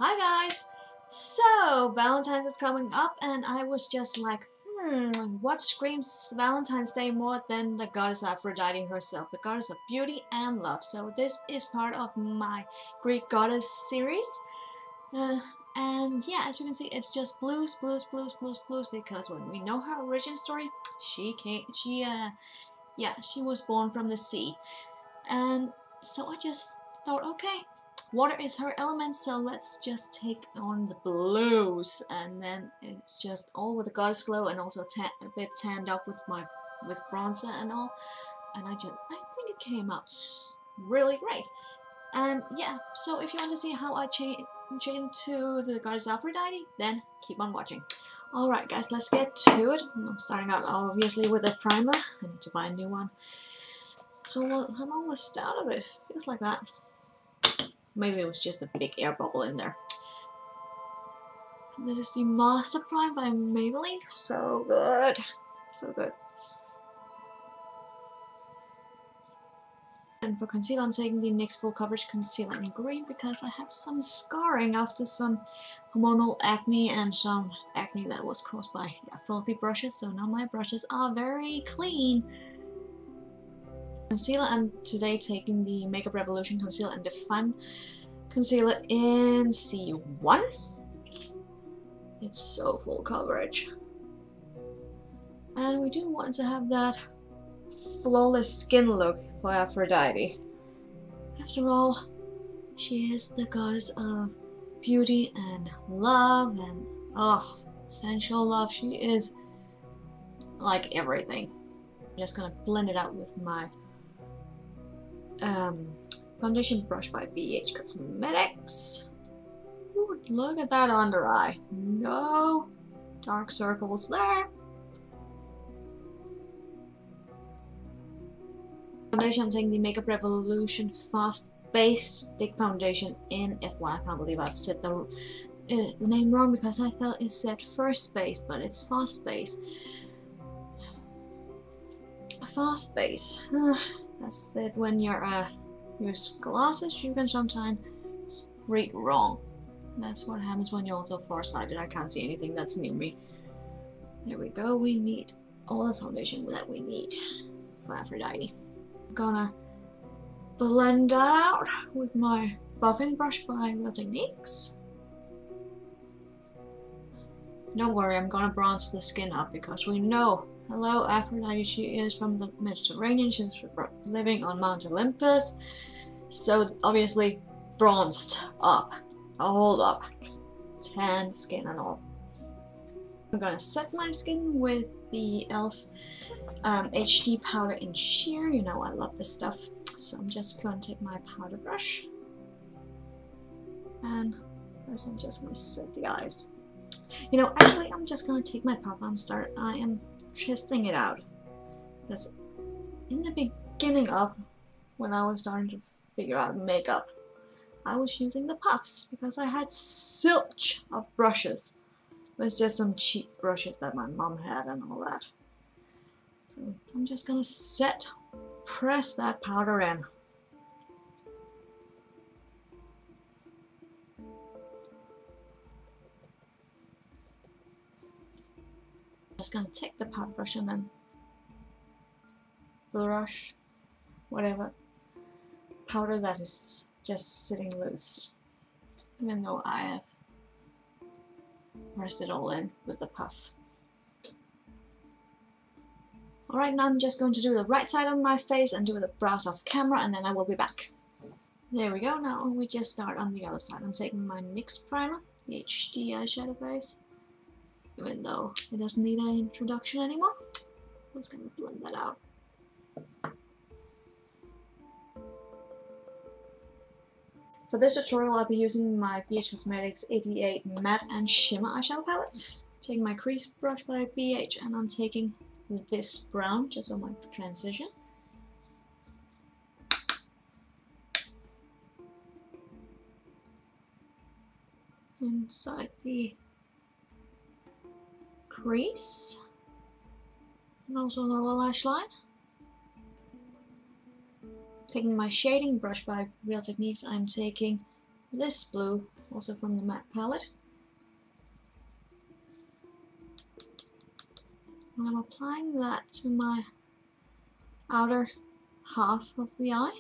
Hi guys! So, Valentine's is coming up and I was just like, what screams Valentine's Day more than the goddess Aphrodite herself, the goddess of beauty and love. So this is part of my Greek goddess series. And yeah, as you can see, it's just blues, blues, blues, blues, blues, because when we know her origin story, she was born from the sea. And so I just thought, okay, water is her element, so let's just take on the blues. And then it's just all with the goddess glow, and also a bit tanned up with bronzer and all. And I think it came out really great. And yeah, so if you want to see how I change into the goddess Aphrodite, then keep on watching. Alright guys, let's get to it. I'm starting out obviously with a primer. I need to buy a new one. So I'm almost out of it. Feels like that. Maybe it was just a big air bubble in there. This is the Master Prime by Maybelline. So good. So good. And for concealer, I'm taking the NYX Full Coverage Concealer in green because I have some scarring after some hormonal acne and some acne that was caused by filthy brushes. So now my brushes are very clean. Concealer, I'm today taking the Makeup Revolution Concealer and Define Concealer in C1. It's so full coverage. And we do want to have that flawless skin look for Aphrodite. After all, she is the goddess of beauty and love and sensual love. She is like everything. I'm just gonna blend it out with my foundation brush by BH Cosmetics. Ooh, look at that under eye. No dark circles there. Foundation, I'm taking the Makeup Revolution Fast Base Stick Foundation in F1. I can't believe I've said the name wrong because I thought it said First Base, but it's Fast Base. Fast Base. That's it. When you're use glasses, you can sometimes read wrong. That's what happens when you're also farsighted. I can't see anything that's near me. There we go. We need all the foundation that we need for Aphrodite. I'm gonna blend that out with my buffing brush by Real Techniques. Don't worry, I'm gonna bronze the skin up because we know, hello Aphrodite, she is from the Mediterranean, she's living on Mount Olympus, so obviously bronzed up, hold up, tan skin and all. I'm gonna set my skin with the e.l.f. HD powder in sheer. You know I love this stuff. So I'm just going to take my powder brush, and first I'm just going to set the eyes. You know, actually I'm just going to take my puff. I am testing it out. Because in the beginning of when I was starting to figure out makeup, I was using the puffs because I had zilch of brushes. It was just some cheap brushes that my mom had and all that. So I'm just gonna press that powder in. Just gonna take the powder brush and then brush whatever powder that is just sitting loose, even though I have pressed it all in with the puff. Alright, now I'm just going to do the right side of my face and do the brows off camera, and then I will be back. There we go. Now we just start on the other side. I'm taking my NYX primer, the HD eyeshadow base, even though it doesn't need an introduction anymore. I'm just going to blend that out. For this tutorial I'll be using my BH Cosmetics 88 Matte and Shimmer eyeshadow palettes. Taking my crease brush by BH, and I'm taking this brown just for my transition. Inside the crease and also lower lash line. Taking my shading brush by Real Techniques, I'm taking this blue also from the matte palette. And I'm applying that to my outer half of the eye.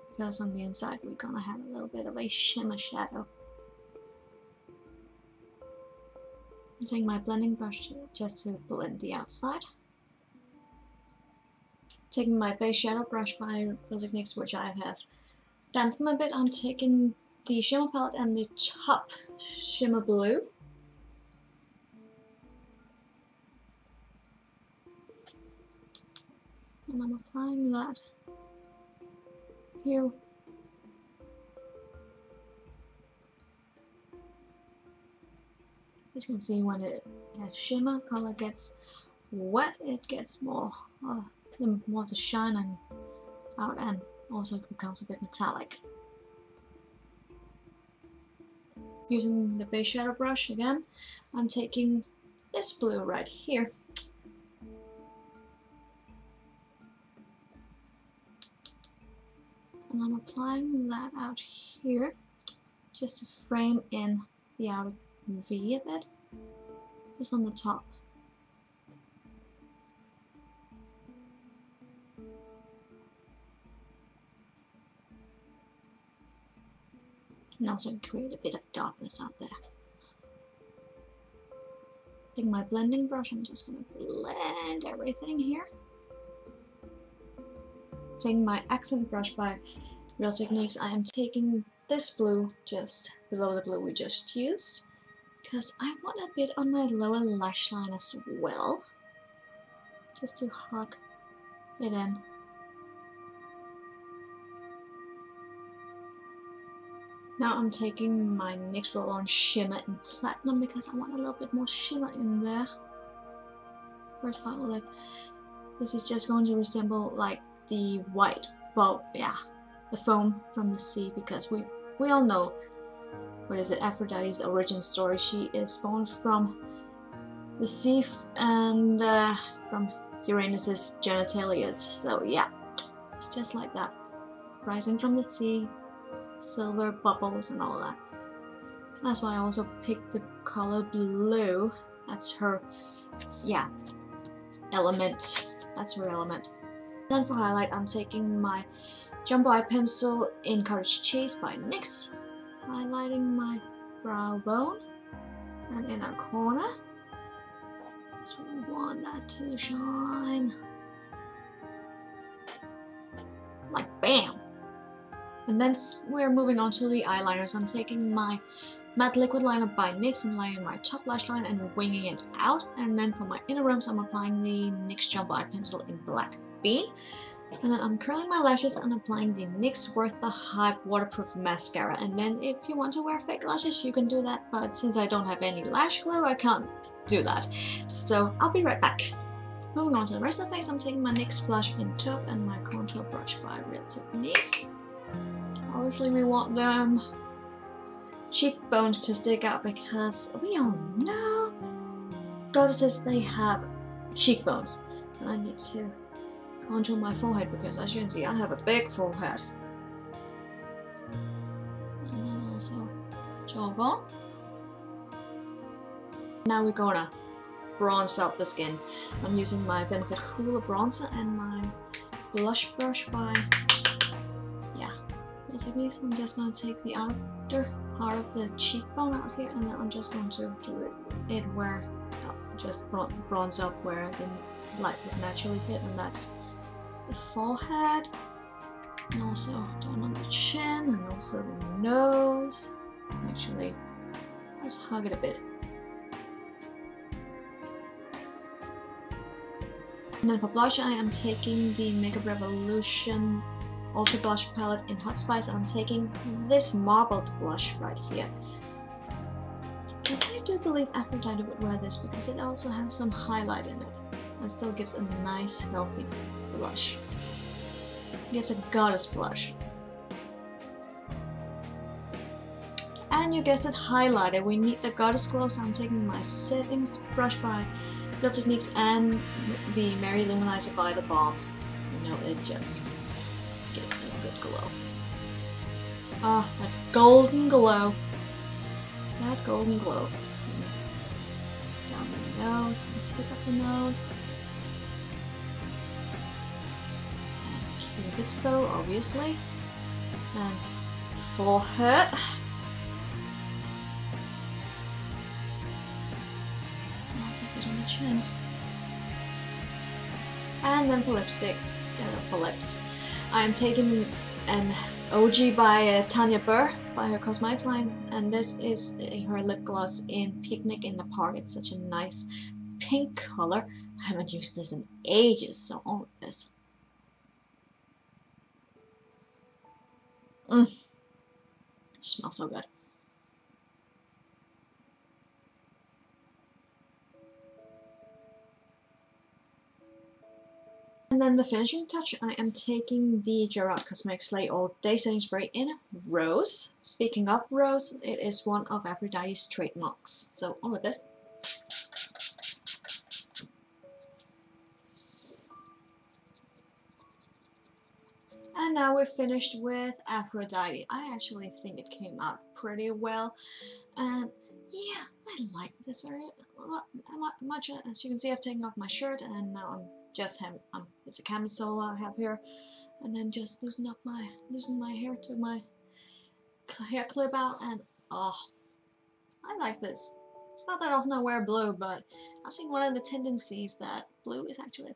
Because on the inside we're gonna have a little bit of a shimmer shadow. I'm taking my blending brush just to blend the outside. Taking my base shadow brush by Real Techniques, which I have dampened a bit. I'm taking the shimmer palette and the top shimmer blue. And I'm applying that here. As you can see, when the shimmer color gets wet, it gets more to shine and out, and also it becomes a bit metallic. Using the base shadow brush again, I'm taking this blue right here. And I'm applying that out here, just to frame in the outer V a bit, just on the top. And also create a bit of darkness out there. Taking my blending brush, I'm just going to blend everything here. Taking my accent brush by Real Techniques, I am taking this blue just below the blue we just used, because I want a bit on my lower lash line as well, just to hug it in. Now I'm taking my NYX Roll-On Shimmer in Platinum because I want a little bit more shimmer in there. First final lip. This is just going to resemble like the white, well, yeah, the foam from the sea, because we all know, what is it, Aphrodite's origin story. She is spawned from the sea and from Uranus's genitalia. So yeah, it's just like that, rising from the sea, silver bubbles and all that. That's why I also picked the color blue. That's her, yeah, element. That's her element. Then for highlight, I'm taking my Jumbo Eye Pencil in Cottage Cheese by NYX, highlighting my brow bone and inner corner. Just want that to shine. Like bam! And then we're moving on to the eyeliners. I'm taking my matte liquid liner by NYX and lining my top lash line and winging it out. And then for my inner rooms, I'm applying the NYX Jumbo Eye Pencil in Black Bean. And then I'm curling my lashes and applying the NYX Worth the Hype Waterproof Mascara. And then if you want to wear fake lashes, you can do that. But since I don't have any lash glue, I can't do that. So I'll be right back. Moving on to the rest of the face, I'm taking my NYX blush in Taupe and my contour brush by Real Techniques. Obviously we want them cheekbones to stick out because we all know goddesses, they have cheekbones. And I need to contour my forehead because, as you can see, I have a big forehead. And then also jawbone. Now we're gonna bronze up the skin. I'm using my Benefit Hoola bronzer and my blush brush by, yeah, Real Techniques. I'm just gonna take the outer part of the cheekbone out here, and then I'm just going to do it where, just bronze up where the light would naturally hit, and that's the forehead, and also down on the chin, and also the nose. Actually, let's hug it a bit. And then for blush, I am taking the Makeup Revolution Ultra Blush Palette in Hot Spice. I'm taking this marbled blush right here. Because I do believe Aphrodite would wear this because it also has some highlight in it and still gives a nice, healthy blush. It gives a goddess blush. And you guessed it, highlighter. We need the goddess glow, so I'm taking my settings brush by Real Techniques and the Mary Luminizer by The Balm. You know, it just gives it a good glow. Ah, that golden glow. That golden glow. Down the nose, and tip of the nose. And Cupid's bow, obviously. And forehead. Also a bit on the chin. And then for lipstick, for lips. I'm taking an OG by Tanya Burr, by her cosmetics line, and this is her lip gloss in Picnic in the Park. It's such a nice pink color. I haven't used this in ages, so on with this. Smells so good. And then the finishing touch, I am taking the Gerard Cosmetics Slay All Day Setting Spray in Rose. Speaking of Rose, it is one of Aphrodite's trademarks. So on with this. And now we're finished with Aphrodite. I actually think it came out pretty well. And yeah, I like this very much. As you can see, I've taken off my shirt and now I'm just it's a camisole I have here, and then just loosen my hair to my hair clip out, and oh, I like this. It's not that often I wear blue, but I've seen one of the tendencies that blue is actually a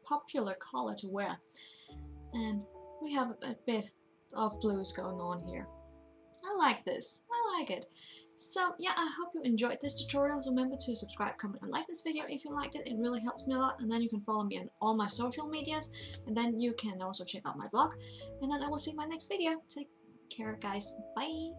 popular color to wear, and we have a bit of blues going on here. I like this. I like it. So yeah, I hope you enjoyed this tutorial. Remember to subscribe, comment, and like this video if you liked it. It really helps me a lot. And then you can follow me on all my social medias. And then you can also check out my blog. And then I will see you in my next video. Take care, guys. Bye.